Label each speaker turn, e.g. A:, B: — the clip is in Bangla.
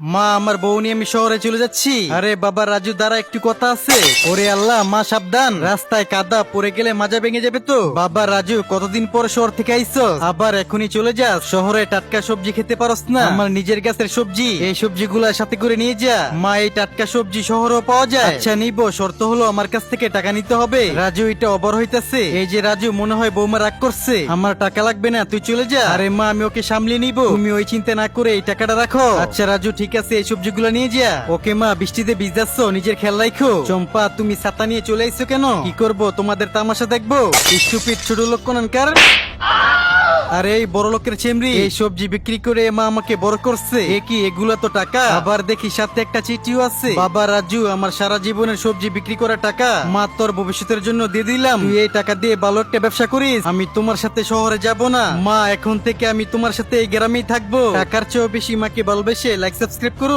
A: মা, আমার বউ নিয়ে আমি শহরে চলে যাচ্ছি। আরে বাবা রাজু, দ্বারা একটু কথা আছে। ওরে আল্লাহ, মা সাবধান, রাস্তায় কাদা, পড়ে গেলে মাজা ভেঙে যাবে তো। বাবা রাজু, কতদিন পর শহর থেকে আইছো, আবার এখনই চলে যাস? শহরে টাটকা সবজি খেতে পারস না? আমার নিজের গাছের সবজি, এই সবজিগুলা সাথে করে নিয়ে যা। মা, এই টাটকা সবজি শহরেও পাওয়া যায়। আচ্ছা নিবো, শর্ত হলো আমার কাছ থেকে টাকা নিতে হবে। রাজু, এটা অবর হইতাছে। এই যে রাজু, মনে হয় বৌমা রাগ করছে। আমার টাকা লাগবে না, তুই চলে যা। আরে মা, আমি ওকে সামলিয়ে নিবো, তুমি ওই চিন্তা না করে এই টাকাটা রাখো। আচ্ছা রাজু, ঠিক আছে, এই সবজিগুলো নিয়ে যা। ওকে মা, বৃষ্টিতে ভিজাচ্ছ, নিজের খেয়াল রাখো। চম্পা, তুমি ছাতা নিয়ে চলে আইছো কেন? কি করবো, তোমাদের তামাশা দেখবো? স্টুপিড ছোট লোক কোনকার। আরে এই বড় লোকের চেমরি, এই সবজি বিক্রি করে মা আমাকে বড় করছে। এ কি, এগুলা তো টাকা। আবার দেখি সাথে একটা চিঠিও আছে। বাবা রাজু, আমার সারা জীবনের সবজি বিক্রি করা টাকা মা তোর ভবিষ্যতের জন্য দিয়ে দিলাম। তুই এই টাকা দিয়ে ভালো একটা ব্যবসা করিস, আমি তোমার সাথে শহরে যাব না। মা, এখন থেকে আমি তোমার সাথে এই গ্রামেই থাকবো। টাকার চেয়েও বেশি মাকে ভালোবেসে লাইক সাবস্ক্রাইব করুন।